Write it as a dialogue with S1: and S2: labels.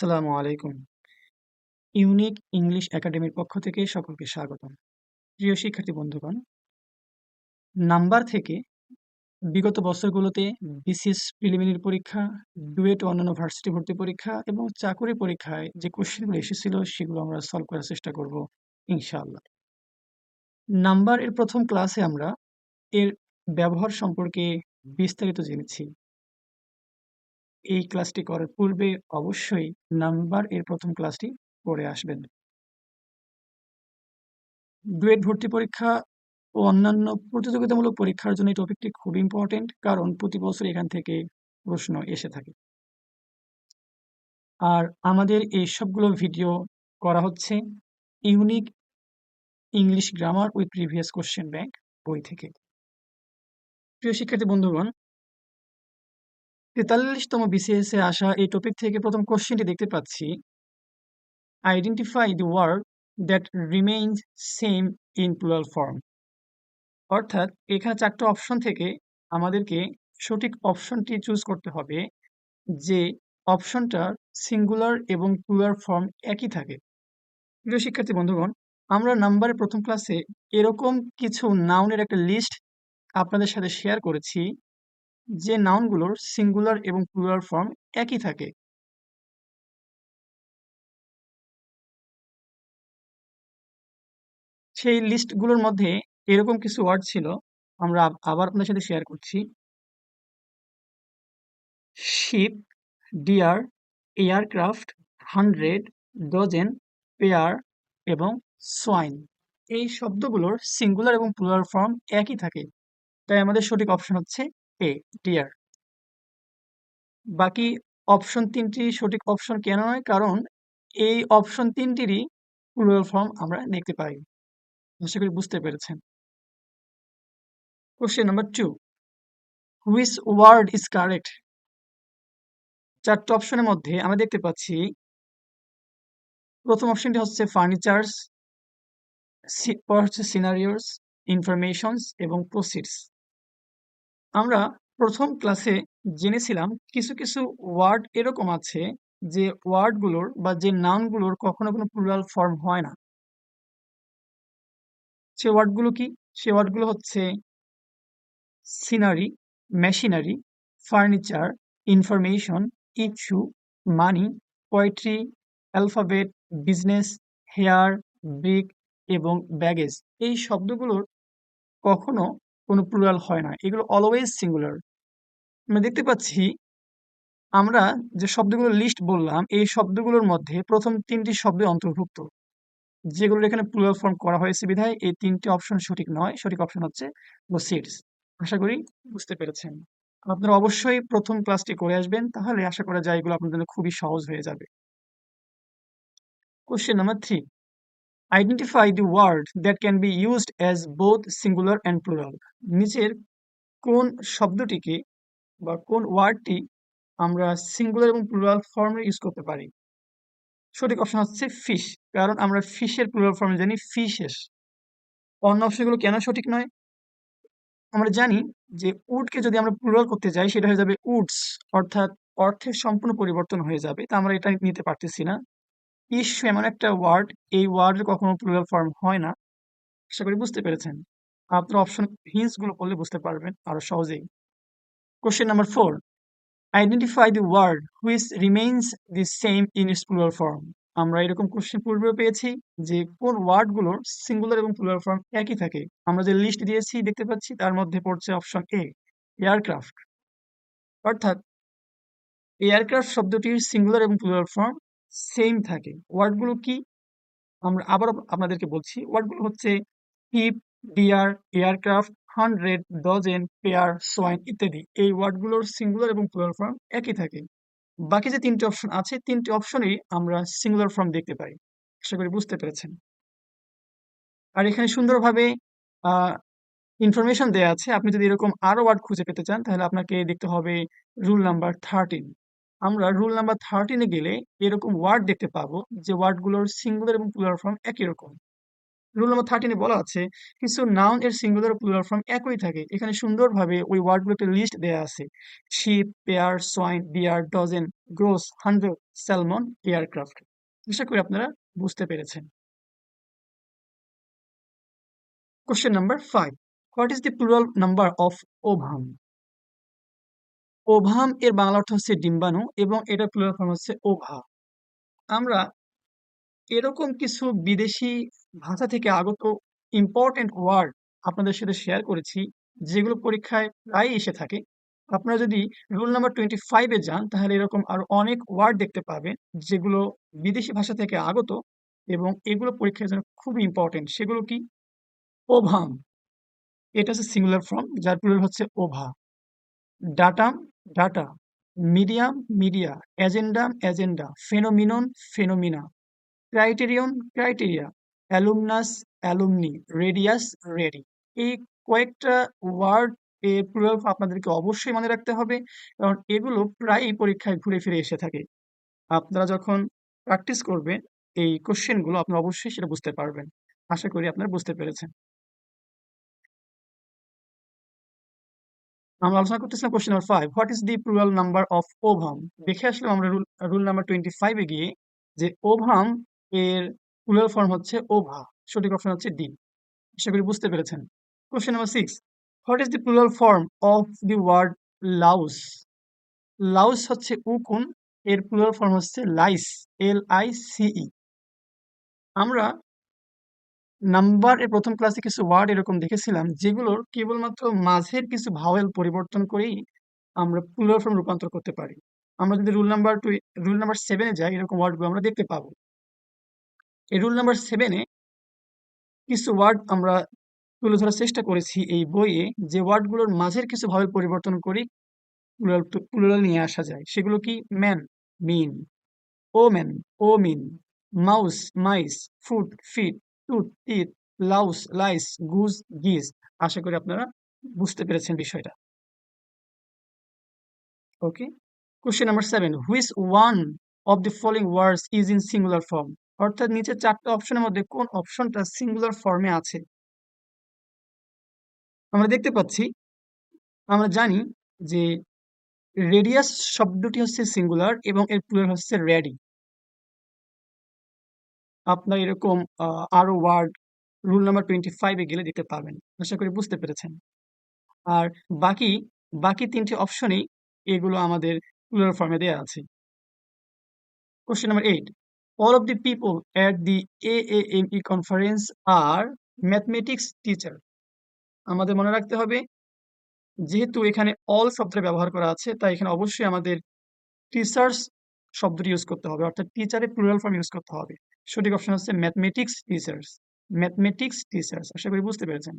S1: আসসালামু আলাইকুম। Unique English একাডেমির পক্ষ থেকে সকলকে স্বাগতম। প্রিয় শিক্ষার্থী বন্ধুগণ, নাম্বার থেকে বিগত বছরগুলোতে বিসিএস প্রিলিমিনারি পরীক্ষা, ডুয়েট ও অন্যান্য ভার্সিটি ভর্তি পরীক্ষা এবং চাকরি পরীক্ষায় যে কোশ্চেনগুলো এসেছিল সেগুলো আমরা সলভ করার চেষ্টা করব ইনশাআল্লাহ। নাম্বার এর প্রথম ক্লাসে আমরা এর ব্যবহার সম্পর্কে বিস্তারিত জেনেছি। এই ক্লাসটি করার পূর্বে অবশ্যই নাম্বার এর প্রথম ক্লাসটি পড়ে আসবেন। ডুয়েট ভর্তি পরীক্ষা ও অন্যান্য প্রতিযোগিতামূলক পরীক্ষার জন্য এই টপিকটি খুব ইম্পর্টেন্ট, কারণ প্রতি বছর এখান থেকে প্রশ্ন এসে থাকে। আর আমাদের এই সবগুলো ভিডিও করা হচ্ছে unique English grammar with previous question bank বই থেকে। প্রিয় শিক্ষার্থী বন্ধুগণ, 43তম বিসিএস এ আসা এই টপিক থেকে প্রথম কোশ্চেনটি দেখতে পাচ্ছি, identify the word that remains same in plural form. অর্থাৎ এখানে 4টা অপশন থেকে আমাদেরকে সঠিক অপশনটি চুজ করতে হবে যে অপশনটার সিঙ্গুলার এবং প্লুরাল ফর্ম একই থাকে। প্রিয় শিক্ষার্থী বন্ধুগণ, আমরা নাম্বারের প্রথম ক্লাসে এরকম কিছু নাউনের একটা লিস্ট আপনাদের সাথে শেয়ার করেছি যে নাউনগুলোর সিঙ্গুলার এবং প্লুরাল ফর্ম একই থাকে। সেই লিস্টগুলোর মধ্যে এরকম কিছু ওয়ার্ড ছিল, আমরা আবার আপনাদের সাথে শেয়ার করছি। Ship, deer, aircraft, 100, dozen, pair এবং সোয়াইন। এই শব্দগুলোর সিঙ্গুলার এবং প্লুরাল ফর্ম একই থাকে, তাই আমাদের সঠিক অপশন হচ্ছে এ, ডিয়ার। বাকি অপশন 3টি সঠিক অপশন কেন নয়? কারণ এই অপশন 3টিরই প্লুরাল ফর্ম আমরা দেখতে পাই। আশা করি বুঝতে পেরেছেন। Question number 2, which word is correct? 4টা অপশনের মধ্যে আমরা দেখতে পাচ্ছি প্রথম অপশনটি হচ্ছে ফার্নিচার্স, পর হচ্ছে সিনারিওস, ইনফরমেশনস এবং প্রসিডস। আমরা প্রথম ক্লাসে জেনেছিলাম কিছু কিছু ওয়ার্ড এরকম আছে যে ওয়ার্ডগুলোর বা যে নাউনগুলোর কখনো কোনো প্লুরাল ফর্ম হয় না। সে ওয়ার্ডগুলো কি? সে ওয়ার্ডগুলো হচ্ছে scenery, machinery, furniture, information, issue, money, poetry, alphabet, business, hair, brick এবং ব্যাগেজ। এই শব্দগুলোর কখনো কোনো প্লুরাল হয় না, এগুলো অলওয়েজ সিঙ্গুলার। আমরা দেখতে পাচ্ছি আমরা যে শব্দগুলোর লিস্ট বললাম এই শব্দগুলোর মধ্যে প্রথম 3টি শব্দ অন্তর্ভুক্ত, যেগুলোর এখানে প্লুরাল ফর্ম করা হয়েছে বিধায় এই 3টি অপশন সঠিক নয়। সঠিক অপশন হচ্ছে প্রসিডস। আশা করি বুঝতে পেরেছেন। আপনারা অবশ্যই প্রথম ক্লাসটি করে আসবেন, তাহলে আশা করা যায় এগুলো আপনাদের জন্য খুবই সহজ হয়ে যাবে। Question number 3, identify the word that can be used as both singular and plural. নিচের কোন শব্দটিকে বা কোন ওয়ার্ডটি আমরা সিঙ্গুলার এবং প্লুরাল ফর্মে ইউজ করতে পারি? সঠিক অপশন হচ্ছে ফিশ, কারণ আমরা ফিশের প্লুরাল ফর্ম জানি ফিশেস। অন্য অপশনগুলো কেন সঠিক নয়? আমরা জানি যে উডকে যদি আমরা প্লুরাল করতে যাই সেটা হয়ে যাবে উডস, অর্থাৎ অর্থের সম্পূর্ণ পরিবর্তন হয়ে যাবে, তা আমরা এটা নিতে পারতেছি না। ইস্যু এমন একটা ওয়ার্ড, এই ওয়ার্ডের কখনো প্লুরাল ফর্ম হয় না। আশা করি বুঝতে পেরেছেন। আপনার অপশন হিন্টস গুলো পড়লে বুঝতে পারবেন আরো সহজেই। Question number 4, identify the word which remains the same in its plural form. আমরা এরকম কোশ্চেন পূর্বেও পেয়েছি যে কোন ওয়ার্ডগুলোর সিঙ্গুলার এবং প্লুরাল ফর্ম একই থাকে। আমরা যে লিস্ট দিয়েছি দেখতে পাচ্ছি তার মধ্যে পড়ছে অপশন এ, এয়ারক্রাফট। অর্থাৎ এয়ারক্রাফট শব্দটির সিঙ্গুলার এবং প্লুরাল ফর্ম সেম থাকে। ওয়ার্ডগুলো কি? আমরা আবারও আপনাদেরকে বলছি, ওয়ার্ডগুলো হচ্ছে ship, deer, aircraft, 100, dozen, pair, swine ইত্যাদি। এই ওয়ার্ডগুলোর সিঙ্গুলার এবং প্লুরাল ফর্ম একই থাকে। বাকি যে 3টি অপশন আছে 3টি অপশনেই আমরা সিঙ্গুলার ফর্ম দেখতে পাই। আশা করি বুঝতে পেরেছেন। আর এখানে সুন্দরভাবে আহ ইনফরমেশন দেয়া আছে। আপনি যদি এরকম আরো ওয়ার্ড খুঁজে পেতে চান তাহলে আপনাকে দেখতে হবে রুল নাম্বার 13। আমরা রুল নাম্বার 13 এ গেলে এরকম ওয়ার্ড দেখতে পাবো যে ওয়ার্ডগুলোর সিঙ্গুলার এবং প্লুরাল ফর্ম একই রকম। রুল নম্বর 13 বলা আছে কিছু নাউন এর সিঙ্গুলার প্লুরাল ফর্ম একই থাকে। এখানে সুন্দরভাবে ওই ওয়ার্ডগুলোতে লিস্ট দেয়া আছে। Ship, pair, swine, deer, dozen, gross, hundred, salmon, aircraft. আশা করি আপনারা বুঝতে পেরেছেন। Question number 5, what is the plural number of ovum? Ovum এর বাংলা অর্থ হচ্ছে ডিম্বাণু এবং এটার প্লুরাল ফর্ম হচ্ছে ওভা। আমরা এরকম কিছু বিদেশি ভাষা থেকে আগত ইম্পর্টেন্ট ওয়ার্ড আপনাদের সাথে শেয়ার করেছি, যেগুলো পরীক্ষায় প্রায় এসে থাকে। আপনারা যদি রুল নাম্বার 25-এ যান তাহলে এরকম আরো অনেক ওয়ার্ড দেখতে পাবেন যেগুলো বিদেশি ভাষা থেকে আগত এবং এগুলো পরীক্ষার জন্য খুবই ইম্পর্টেন্ট। সেগুলো কি? ওভাম, এটা হচ্ছে সিঙ্গুলার ফর্ম যার প্লুরাল হচ্ছে ova. Datum, data. Medium, media. Agendum, agenda. Phenomenon, phenomena. Criterion, criteria. Alumnus, alumni. Radius, radii. এই কয়েকটা ওয়ার্ড এর প্লুরাল আপনাদেরকে অবশ্যই মনে রাখতে হবে, কারণ এগুলো প্রায়ই পরীক্ষায় ঘুরে ফিরে এসে থাকে। আপনারা যখন প্র্যাকটিস করবেন এই কোশ্চেনগুলো, আপনারা অবশ্যই সেটা বুঝতে পারবেন। আশা করি আপনারা বুঝতে পেরেছেন। আমরা আলোচনা করতেছিলাম question number 5, what is the plural number of ovum? দেখে আসলাম আমরা রুল রুল নাম্বার 25-এ গিয়ে যে ওভাম এর প্লুরাল ফর্ম হচ্ছে ওভা। সঠিক অপশন হচ্ছে ডি। আশা করি বুঝতে পেরেছেন। Question number 6, what is the plural form of the word louse? Louse হচ্ছে উকুন, এর প্লুরাল ফর্ম হচ্ছে লাইস, LICE। আমরা নাম্বার এর প্রথম ক্লাসে কিছু ওয়ার্ড এরকম দেখেছিলাম যেগুলোর কেবলমাত্র মাঝের কিছু ভাওয়েল পরিবর্তন করেই আমরা প্লুরাল ফর্ম রূপান্তর করতে পারি। আমরা যদি রুল নাম্বার 7-এ যাই, এরকম ওয়ার্ডগুলো আমরা দেখতে পাবো। এই রুল নাম্বার 7-এ কিছু ওয়ার্ড আমরা তুলে ধরার চেষ্টা করেছি এই বইয়ে, যে ওয়ার্ডগুলোর মাঝের কিছু ভাওয়েল পরিবর্তন করেই প্লুরাল নিয়ে আসা যায়। সেগুলো কি? Man, men. Woman, women. Mouse, mice. Foot, feet. Tooth, teeth. Louse, lice. Goose, geese. আশা করি আপনারা বুঝতে পেরেছেন বিষয়টা। Okay. Question number 7, which one of the following words is in singular form? অর্থাৎ নিচে 4টা অপশনের মধ্যে কোন অপশনটা সিঙ্গুলার ফর্মে আছে? আমরা দেখতে পাচ্ছি, আমরা জানি যে রেডিয়াস শব্দটি হচ্ছে সিঙ্গুলার এবং এর প্লুরাল হচ্ছে রেডি। আপনার এরকম আরো ওয়ার্ড রুল নাম্বার 25-এ গেলে দেখতে পাবেন। আশা করি বুঝতে পেরেছেন। আর বাকি বাকি 3টি অপশনেই এগুলো আমাদের প্লুরাল ফর্মে দেয়া আছে। Question number 8, all of the people at the AAME conference are mathematics teacher। আমাদের মনে রাখতে হবে, যেহেতু এখানে অল শব্দটা ব্যবহার করা আছে, তাই এখানে অবশ্যই আমাদের টিচার্স শব্দটি ইউজ করতে হবে, অর্থাৎ টিচারের প্লুরাল ফর্ম ইউজ করতে হবে। সঠিক অপশন হচ্ছে ম্যাথমেটিক্স টিচার্স। Mathematics teachers. আশা করি বুঝতে পেরেছেন।